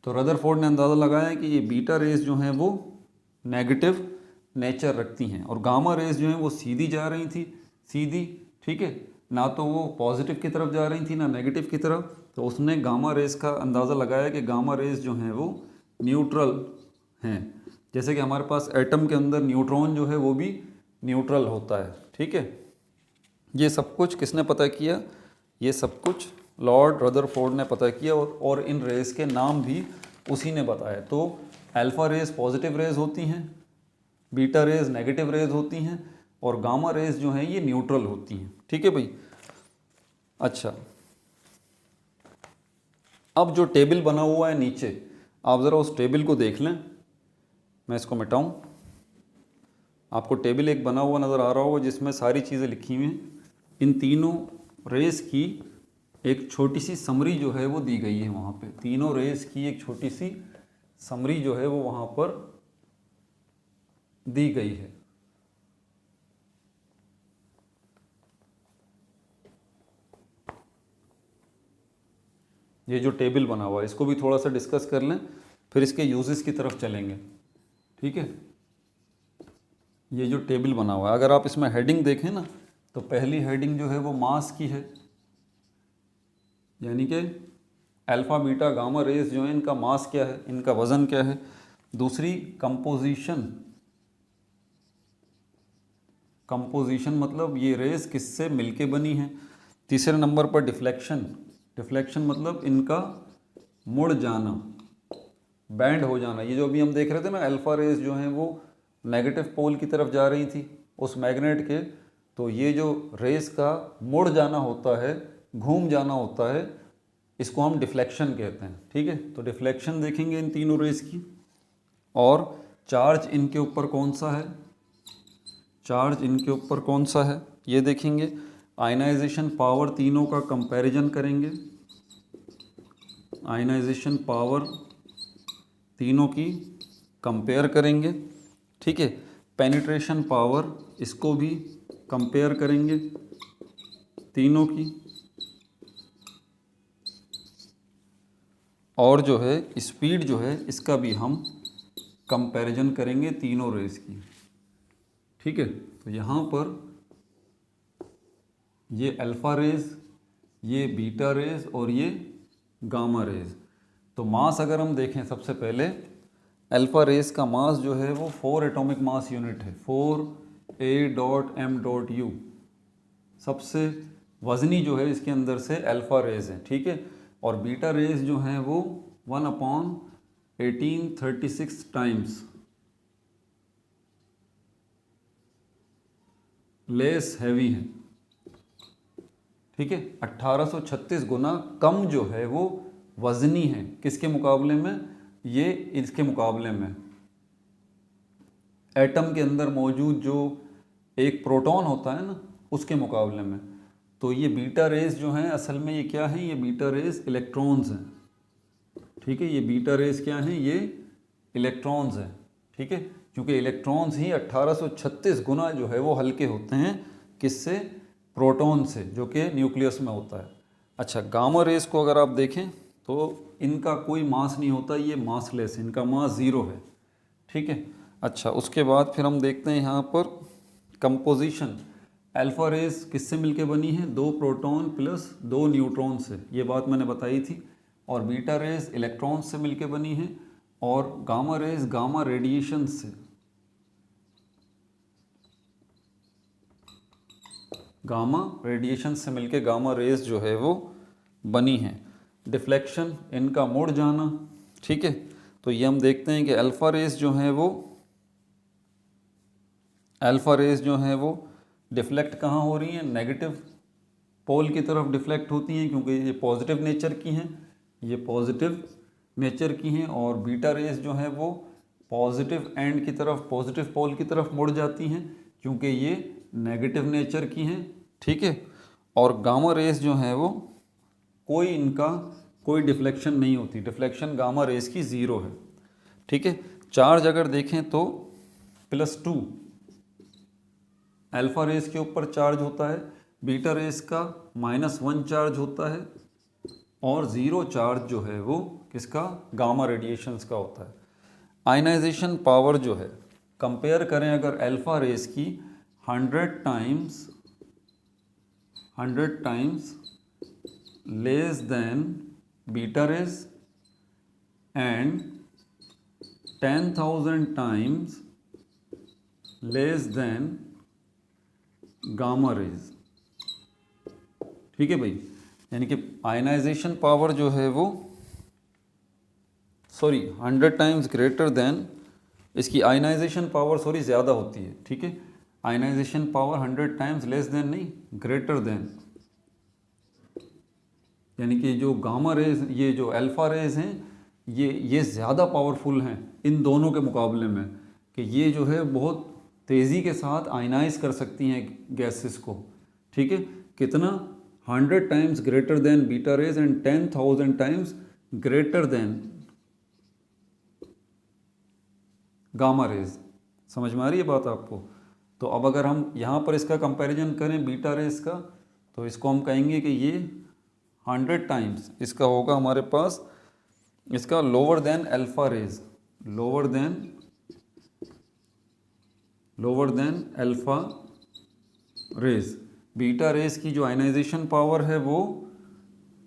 तो रदरफोर्ड ने अंदाज़ा लगाया कि ये बीटा रेज जो हैं वो नेगेटिव नेचर रखती हैं, और गामा रेज जो हैं वो सीधी जा रही थी, सीधी, ठीक है, ना तो वो पॉजिटिव की तरफ जा रही थी ना नेगेटिव की तरफ। तो उसने गामा रेज का अंदाज़ा लगाया कि गामा रेज जो हैं वो न्यूट्रल हैं। जैसे कि हमारे पास एटम के अंदर न्यूट्रॉन जो है वो भी न्यूट्रल होता है, ठीक है। ये सब कुछ किसने पता किया, ये सब कुछ लॉर्ड रदरफोर्ड ने पता किया, और इन रेज के नाम भी उसी ने बताया। तो अल्फ़ा रेज पॉजिटिव रेज होती हैं, बीटा रेज नेगेटिव रेज होती हैं, और गामा रेज जो हैं ये न्यूट्रल होती हैं, ठीक है भाई। अच्छा, अब जो टेबल बना हुआ है नीचे, आप ज़रा उस टेबल को देख लें। मैं इसको मिटाऊं, आपको टेबल एक बना हुआ नज़र आ रहा होगा जिसमें सारी चीज़ें लिखी हुई हैं। इन तीनों रेस की एक छोटी सी समरी जो है वो दी गई है वहाँ पे। तीनों रेस की एक छोटी सी समरी जो है वो वहाँ पर दी गई है। ये जो टेबल बना हुआ है इसको भी थोड़ा सा डिस्कस कर लें, फिर इसके यूजेस की तरफ चलेंगे, ठीक है। ये जो टेबल बना हुआ है, अगर आप इसमें हेडिंग देखें ना, तो पहली हेडिंग जो है वो मास की है, यानी कि अल्फ़ा बीटा गामा रेस जो है इनका मास क्या है, इनका वज़न क्या है। दूसरी कंपोजिशन, कंपोजिशन मतलब ये रेस किससे मिलके बनी है। तीसरे नंबर पर डिफ्लेक्शन, डिफ्लेक्शन मतलब इनका मुड़ जाना, बैंड हो जाना। ये जो अभी हम देख रहे थे ना, अल्फ़ा रेस जो हैं वो नेगेटिव पोल की तरफ जा रही थी उस मैग्नेट के, तो ये जो रेस का मुड़ जाना होता है, घूम जाना होता है, इसको हम डिफ्लेक्शन कहते हैं, ठीक है। तो डिफ्लेक्शन देखेंगे इन तीनों रेस की। और चार्ज इनके ऊपर कौन सा है, चार्ज इनके ऊपर कौन सा है ये देखेंगे। आयनाइजेशन पावर तीनों का कंपैरिजन करेंगे, आयनाइजेशन पावर तीनों की कंपेयर करेंगे, ठीक है। पेनिट्रेशन पावर इसको भी कंपेयर करेंगे तीनों की, और जो है स्पीड जो है इसका भी हम कंपैरिजन करेंगे तीनों रेस की। ठीक है, तो यहाँ पर ये अल्फ़ा रेज, ये बीटा रेज और ये गामा रेज। तो मास अगर हम देखें, सबसे पहले अल्फ़ा रेस का मास जो है वो 4 एटॉमिक मास यूनिट है, 4a.m.u। सबसे वजनी जो है इसके अंदर से अल्फ़ा रेस है। ठीक है, और बीटा रेस जो हैं वो 1/1836 टाइम्स लेस हैवी है। ठीक है, 1836 गुना कम जो है वो वजनी है। किसके मुकाबले में? ये इसके मुकाबले में एटम के अंदर मौजूद जो एक प्रोटॉन होता है ना, उसके मुकाबले में। तो ये बीटा रेस जो हैं असल में ये क्या है? ये बीटा रेस इलेक्ट्रॉन्स हैं। ठीक है, ये बीटा रेस क्या हैं? ये इलेक्ट्रॉन्स हैं। ठीक है, क्योंकि इलेक्ट्रॉन्स ही 1836 गुना जो है वो हल्के होते हैं। किससे? प्रोटॉन से, जो कि न्यूक्लियस में होता है। अच्छा, गामा रेस को अगर आप देखें तो इनका कोई मास नहीं होता, ये मासलेस है, इनका मास 0 है। ठीक है, अच्छा उसके बाद फिर हम देखते हैं यहाँ पर कंपोजिशन। अल्फ़ा रेस किससे मिलके बनी है? 2 प्रोटॉन प्लस 2 न्यूट्रॉन से, ये बात मैंने बताई थी। और बीटा रेस इलेक्ट्रॉन से मिलके बनी है, और गामा रेस गामा रेडिएशन से, गामा रेडिएशन से मिलके गामा रेस जो है वो बनी है। डिफ्लेक्शन, इनका मुड़ जाना। ठीक है, तो ये हम देखते हैं कि अल्फ़ा रेस जो है वो डिफ्लेक्ट कहाँ हो रही हैं? नेगेटिव पोल की तरफ डिफ्लेक्ट होती हैं, क्योंकि ये पॉजिटिव नेचर की हैं, ये पॉजिटिव नेचर की हैं। और बीटा रेस जो है वो पॉजिटिव एंड की तरफ, पॉजिटिव पोल की तरफ मुड़ जाती हैं, क्योंकि ये नेगेटिव नेचर की हैं। ठीक है, और गामा रेस जो है वो इनका कोई डिफ्लेक्शन नहीं होती, डिफ्लेक्शन गामा रेस की 0 है। ठीक है, चार्ज अगर देखें तो +2 अल्फ़ा रेस के ऊपर चार्ज होता है, बीटा रेस का -1 चार्ज होता है, और 0 चार्ज जो है वो किसका? गामा रेडिएशंस का होता है। आयनाइजेशन पावर जो है, कंपेयर करें अगर अल्फ़ा रेस की 100 times less than beta rays and 10,000 times less than gamma rays. ठीक है भाई, यानी कि आयनाइजेशन पावर जो है वो 100 टाइम्स ग्रेटर देन, इसकी आयनाइजेशन पावर ज़्यादा होती है। ठीक है, ionization power 100 times less than नहीं, ग्रेटर देन, यानी कि जो गामा रेज, ये जो अल्फ़ा रेज हैं, ये ज़्यादा पावरफुल हैं इन दोनों के मुकाबले में, कि ये जो है बहुत तेज़ी के साथ आयनाइज कर सकती हैं गैसेस को। ठीक है, कितना? 100 times greater then beta raise and 10,000 times greater then gamma raise. समझ में आ रही है बात आपको? तो अब अगर हम यहाँ पर इसका कंपैरिजन करें बीटा रेज का, तो इसको हम कहेंगे कि ये 100 टाइम्स इसका होगा हमारे पास, इसका lower than alpha rays, lower than alpha rays. Beta rays की जो आयनाइजेशन पावर है वो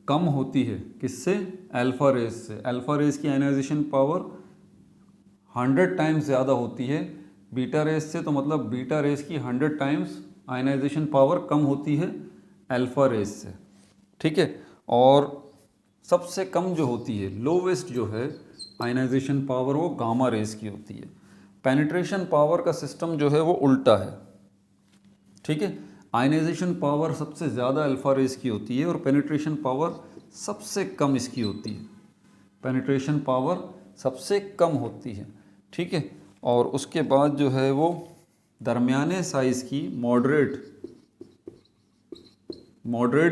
कम होती है, किससे? अल्फ़ा रेज से। अल्फ़ा रेज की आयनाइजेशन पावर 100 टाइम्स ज़्यादा होती है बीटा रेज से, तो मतलब बीटा रेज की 100 टाइम्स आयनाइजेशन पावर कम होती है अल्फ़ा रेज से। ठीक है, और सबसे कम जो होती है, लोवेस्ट जो है आयनाइजेशन पावर, वो गामा रेज की होती है। पेनिट्रेशन पावर का सिस्टम जो है वो उल्टा है। ठीक है, आयनाइजेशन पावर सबसे ज़्यादा अल्फ़ा रेज की होती है, और पेनिट्रेशन पावर सबसे कम इसकी होती है। पेनिट्रेशन पावर सबसे कम होती है। ठीक है, और उसके बाद जो है वो दरमियाने साइज़ की मॉडरेट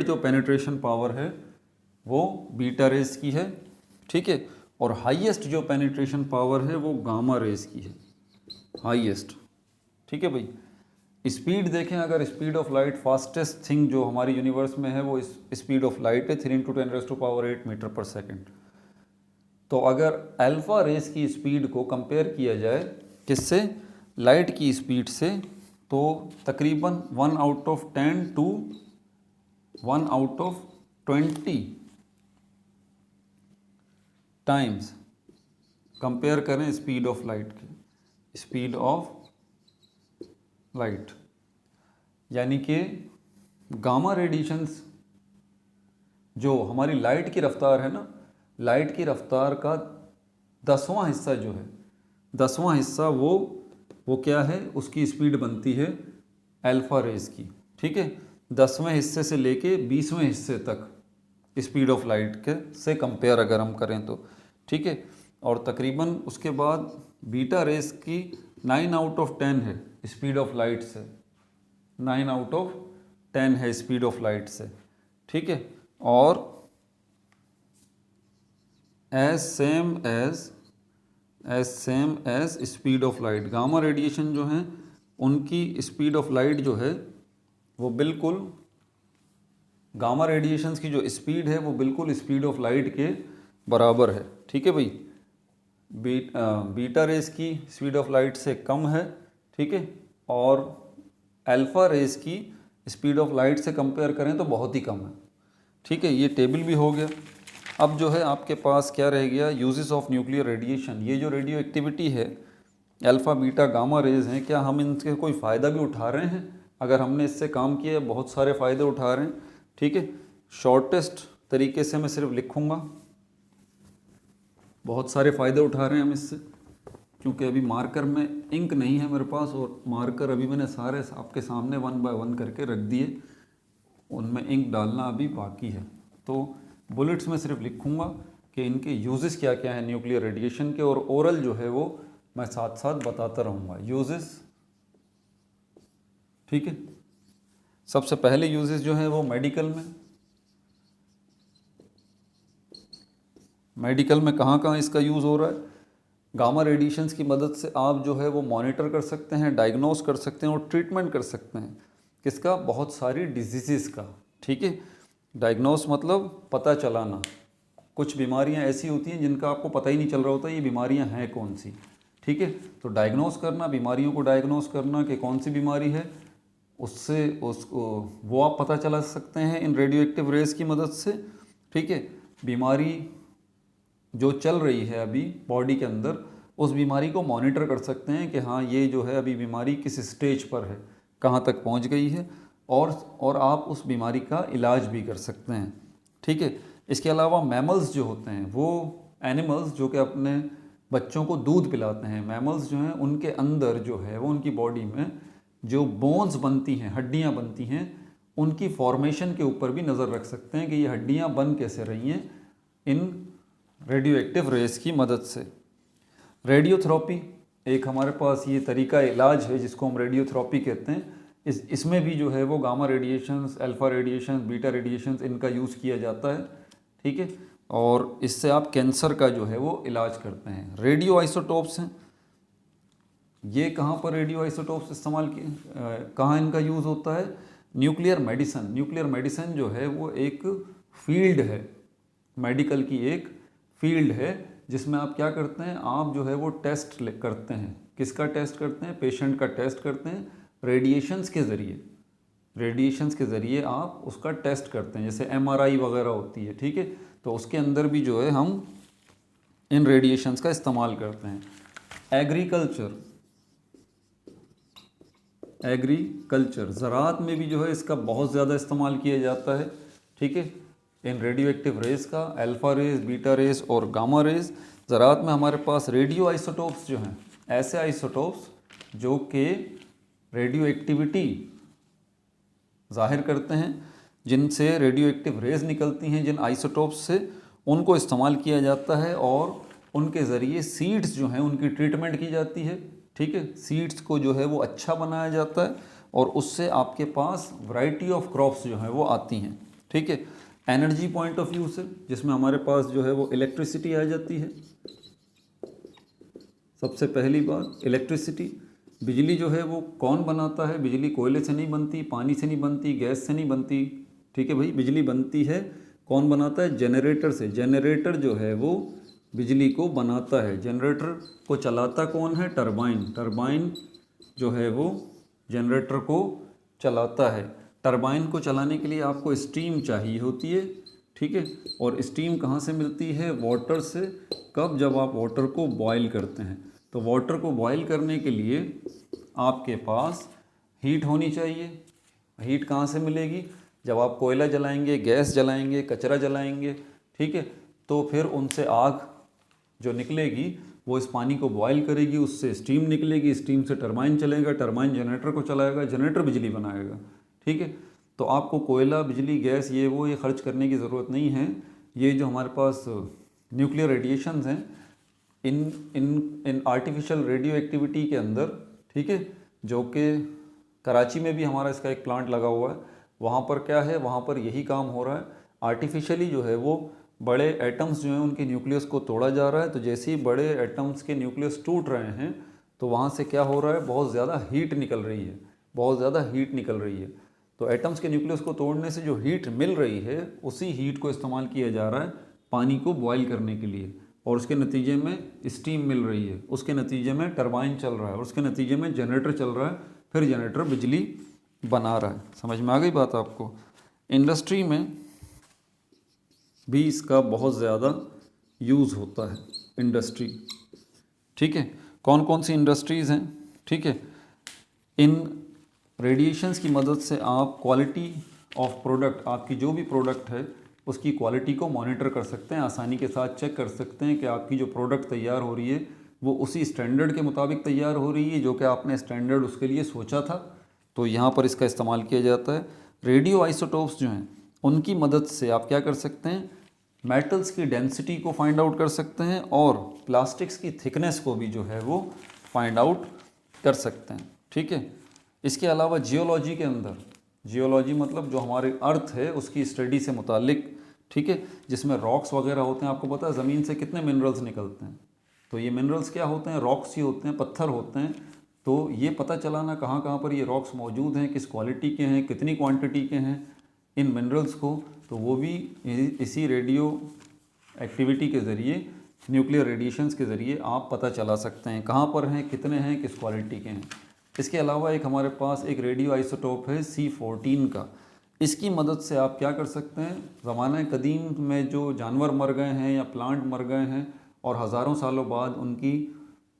जो पेनिट्रेशन पावर है वो बीटा रेज की है। ठीक है, और हाईएस्ट जो पेनिट्रेशन पावर है वो गामा रेज की है, हाईएस्ट। ठीक है भाई, स्पीड देखें, अगर speed of light, fastest thing जो हमारी यूनिवर्स में है वो स्पीड ऑफ लाइट है 3 × 10⁸ मीटर पर सेकेंड। तो अगर अल्फ़ा रेस की स्पीड को कंपेयर किया जाए किससे, लाइट की स्पीड से, तो तकरीबन 1/10 टू 1/20 टाइम्स कंपेयर करें स्पीड ऑफ लाइट की, स्पीड ऑफ लाइट, यानी कि गामा रेडिएशंस जो हमारी लाइट की रफ्तार है ना, लाइट की रफ्तार का 10वां हिस्सा जो है, 10वां हिस्सा वो क्या है, उसकी स्पीड बनती है अल्फ़ा रेस की, ठीक है। 10वें हिस्से से लेके 20वें हिस्से तक स्पीड ऑफ लाइट के से कंपेयर अगर हम करें तो, ठीक है। और तकरीबन उसके बाद बीटा रेस की 9/10 है स्पीड ऑफ लाइट से, 9/10 है स्पीड ऑफ लाइट से, ठीक है। और as same as speed of light, gamma radiation जो हैं उनकी स्पीड ऑफ लाइट जो है वो बिल्कुल, गामा रेडिएशंस की जो स्पीड है वो बिल्कुल स्पीड ऑफ लाइट के बराबर है, ठीक है भाई। बीटा रेस की स्पीड ऑफ लाइट से कम है, ठीक है। और अल्फ़ा रेस की स्पीड ऑफ लाइट से कंपेयर करें तो बहुत ही कम है, ठीक है। ये टेबल भी हो गया। अब जो है आपके पास क्या रह गया, यूजेस ऑफ न्यूक्लियर रेडिएशन। ये जो रेडियो एक्टिविटी है, अल्फ़ा बीटा गामा रेज हैं, क्या हम इनसे कोई फ़ायदा भी उठा रहे हैं? अगर हमने इससे काम किया, बहुत सारे फ़ायदे उठा रहे हैं, ठीक है। शॉर्टेस्ट तरीके से मैं सिर्फ लिखूँगा, बहुत सारे फ़ायदे उठा रहे हैं हम इससे, क्योंकि अभी मार्कर में इंक नहीं है मेरे पास, और मार्कर अभी मैंने सारे आपके सामने 1 बाय 1 करके रख दिए, उनमें इंक डालना अभी बाकी है। तो बुलेट्स में सिर्फ लिखूँगा कि इनके यूजेस क्या क्या हैं न्यूक्लियर रेडिएशन के, और ओरल जो है वो मैं साथ साथ बताता रहूँगा यूजेस, ठीक है। सबसे पहले यूजेस जो है वो मेडिकल में कहाँ कहाँ इसका यूज़ हो रहा है। गामा रेडिएशंस की मदद से आप जो है वो मॉनिटर कर सकते हैं, डायग्नोस कर सकते हैं और ट्रीटमेंट कर सकते हैं किसका, बहुत सारी डिजीज़ का, ठीक है। डायग्नोस मतलब पता चलाना, कुछ बीमारियां ऐसी होती हैं जिनका आपको पता ही नहीं चल रहा होता ये बीमारियां हैं कौन सी, ठीक है। तो डायग्नोस करना, बीमारियों को डायग्नोस करना कि कौन सी बीमारी है, उससे उसको वो आप पता चला सकते हैं इन रेडियो एक्टिव रेज की मदद से, ठीक है। बीमारी जो चल रही है अभी बॉडी के अंदर, उस बीमारी को मॉनिटर कर सकते हैं कि हाँ ये जो है अभी बीमारी किस स्टेज पर है, कहाँ तक पहुँच गई है, और आप उस बीमारी का इलाज भी कर सकते हैं, ठीक है। इसके अलावा मैमल्स जो होते हैं, वो एनिमल्स जो कि अपने बच्चों को दूध पिलाते हैं, मैमल्स जो हैं उनके अंदर जो है वो उनकी बॉडी में जो बोन्स बनती हैं, हड्डियाँ बनती हैं, उनकी फॉर्मेशन के ऊपर भी नज़र रख सकते हैं कि ये हड्डियाँ बन कैसे रही हैं इन रेडियो एक्टिव रेस की मदद से। रेडियोथेरेपी एक हमारे पास ये तरीका इलाज है जिसको हम रेडियोथेरेपी कहते हैं। इसमें भी जो है वो gamma radiations, alpha radiations, beta radiations, इनका यूज़ किया जाता है, ठीक है। और इससे आप कैंसर का जो है वो इलाज करते हैं। रेडियो आइसोटोप्स हैं, ये कहाँ पर रेडियो आइसोटोप्स इस्तेमाल किए, कहाँ इनका यूज़ होता है, न्यूक्लियर मेडिसिन। न्यूक्लियर मेडिसिन जो है वो एक फील्ड है, मेडिकल की एक फील्ड है, जिसमें आप क्या करते हैं, आप जो है वो टेस्ट करते हैं। किसका टेस्ट करते हैं, पेशेंट का टेस्ट करते हैं रेडिएशंस के ज़रिए, रेडिएशंस के ज़रिए आप उसका टेस्ट करते हैं, जैसे MRI वगैरह होती है, ठीक है। तो उसके अंदर भी जो है हम इन रेडिएशंस का इस्तेमाल करते हैं। एग्रीकल्चर ज़राअत में भी जो है इसका बहुत ज़्यादा इस्तेमाल किया जाता है, ठीक है। इन रेडियो एक्टिव रेज का, अल्फ़ा रेज, बीटा रेज और गामा रेज। ज़राअत में हमारे पास रेडियो आइसोटोप्स जो हैं, ऐसे आइसोटोप्स जो कि रेडियो एक्टिविटी ज़ाहिर करते हैं, जिनसे रेडियो एक्टिव रेज निकलती हैं, जिन आइसोटोप्स से, उनको इस्तेमाल किया जाता है और उनके ज़रिए सीड्स जो हैं उनकी ट्रीटमेंट की जाती है, ठीक है। सीड्स को जो है वो अच्छा बनाया जाता है और उससे आपके पास वैरायटी ऑफ क्रॉप्स जो हैं वो आती हैं, ठीक है। एनर्जी पॉइंट ऑफ व्यू से, जिसमें हमारे पास जो है वो इलेक्ट्रिसिटी आ जाती है। सबसे पहली बात इलेक्ट्रिसिटी, बिजली जो है वो कौन बनाता है, बिजली कोयले से नहीं बनती, पानी से नहीं बनती, गैस से नहीं बनती, ठीक है भाई। बिजली बनती है, कौन बनाता है, जनरेटर से। जनरेटर जो है वो बिजली को बनाता है। जनरेटर को चलाता कौन है? टरबाइन। टरबाइन जो है वो जनरेटर को चलाता है। टरबाइन को चलाने के लिए आपको स्टीम चाहिए होती है, ठीक है। और स्टीम कहाँ से मिलती है? वाटर से। कब? जब आप वाटर को बॉयल करते हैं। तो वाटर को बॉयल करने के लिए आपके पास हीट होनी चाहिए। हीट कहाँ से मिलेगी? जब आप कोयला जलाएंगे, गैस जलाएंगे, कचरा जलाएंगे, ठीक है, तो फिर उनसे आग जो निकलेगी वो इस पानी को बॉयल करेगी, उससे स्टीम निकलेगी, स्टीम से टरबाइन चलेगा, टरबाइन जनरेटर को चलाएगा, जनरेटर बिजली बनाएगा, ठीक है। तो आपको कोयला, बिजली, गैस ये खर्च करने की ज़रूरत नहीं है। ये जो हमारे पास न्यूक्लियर रेडिएशंस हैं, इन आर्टिफिशियल रेडियो एक्टिविटी के अंदर, ठीक है, जो कि कराची में भी हमारा इसका एक प्लांट लगा हुआ है, वहाँ पर क्या है, वहाँ पर यही काम हो रहा है। आर्टिफिशियली जो है वो बड़े एटम्स जो हैं उनके न्यूक्लियस को तोड़ा जा रहा है। तो जैसे ही बड़े एटम्स के न्यूक्लियस टूट रहे हैं तो वहाँ से क्या हो रहा है, बहुत ज़्यादा हीट निकल रही है, बहुत ज़्यादा हीट निकल रही है। तो एटम्स के न्यूक्लियस को तोड़ने से जो हीट मिल रही है, उसी हीट को इस्तेमाल किया जा रहा है पानी को बॉयल करने के लिए, और उसके नतीजे में स्टीम मिल रही है, उसके नतीजे में टरबाइन चल रहा है, और उसके नतीजे में जनरेटर चल रहा है, फिर जनरेटर बिजली बना रहा है। समझ में आ गई बात आपको? इंडस्ट्री में भी इसका बहुत ज़्यादा यूज़ होता है, इंडस्ट्री, ठीक है। कौन कौन सी इंडस्ट्रीज़ हैं, ठीक है। इन रेडिएशंस की मदद से आप क्वालिटी ऑफ प्रोडक्ट, आपकी जो भी प्रोडक्ट है उसकी क्वालिटी को मॉनिटर कर सकते हैं, आसानी के साथ चेक कर सकते हैं कि आपकी जो प्रोडक्ट तैयार हो रही है वो उसी स्टैंडर्ड के मुताबिक तैयार हो रही है जो कि आपने स्टैंडर्ड उसके लिए सोचा था। तो यहाँ पर इसका इस्तेमाल किया जाता है। रेडियो आइसोटोप्स जो हैं उनकी मदद से आप क्या कर सकते हैं, मेटल्स की डेंसिटी को फाइंड आउट कर सकते हैं, और प्लास्टिक्स की थिकनेस को भी जो है वो फाइंड आउट कर सकते हैं, ठीक है। इसके अलावा जियोलॉजी के अंदर, जियोलॉजी मतलब जो हमारे अर्थ है उसकी स्टडी से मुतालिक, ठीक है, जिसमें रॉक्स वगैरह होते हैं। आपको पता है ज़मीन से कितने मिनरल्स निकलते हैं, तो ये मिनरल्स क्या होते हैं, रॉक्स ही होते हैं, पत्थर होते हैं। तो ये पता चलाना कहाँ कहाँ पर ये रॉक्स मौजूद हैं, किस क्वालिटी के हैं, कितनी क्वांटिटी के हैं इन मिनरल्स को, तो वो भी इसी रेडियो एक्टिविटी के ज़रिए, न्यूक्लियर रेडिएशंस के ज़रिए आप पता चला सकते हैं कहाँ पर हैं, कितने हैं, किस क्वालिटी के हैं। इसके अलावा एक हमारे पास एक रेडियो आइसोटोप है C14 का। इसकी मदद से आप क्या कर सकते हैं, ज़माने कदीम में जो जानवर मर गए हैं या प्लांट मर गए हैं और हज़ारों सालों बाद उनकी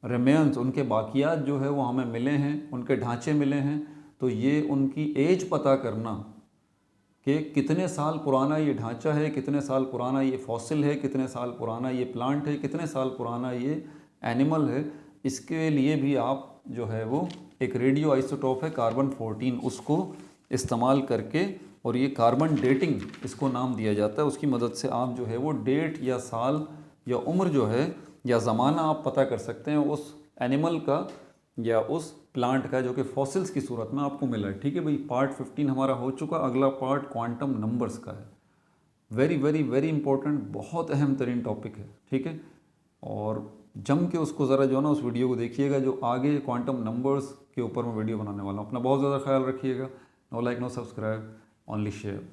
रिमेन्स, उनके बाकियात जो है वो हमें मिले हैं, उनके ढांचे मिले हैं, तो ये उनकी एज पता करना कि कितने साल पुराना ये ढांचा है, कितने साल पुराना ये फॉसिल है, कितने साल पुराना ये प्लांट है, कितने साल पुराना ये एनिमल है, इसके लिए भी आप जो है वो एक रेडियो आइसोटोप है कार्बन-14, उसको इस्तेमाल करके, और ये कार्बन डेटिंग इसको नाम दिया जाता है, उसकी मदद से आप जो है वो डेट या साल या उम्र जो है या ज़माना आप पता कर सकते हैं उस एनिमल का या उस प्लांट का जो कि फॉसिल्स की सूरत में आपको मिला है, ठीक है भाई। पार्ट 15 हमारा हो चुका, अगला पार्ट क्वांटम नंबर्स का है। वेरी वेरी वेरी इंपॉर्टेंट, बहुत अहम तरीन टॉपिक है, ठीक है। और जम के उसको ज़रा जो है ना उस वीडियो को देखिएगा, जो आगे क्वांटम नंबर्स के ऊपर मैं वीडियो बनाने वाला हूँ। अपना बहुत ज़्यादा ख्याल रखिएगा। No like, no subscribe, only share.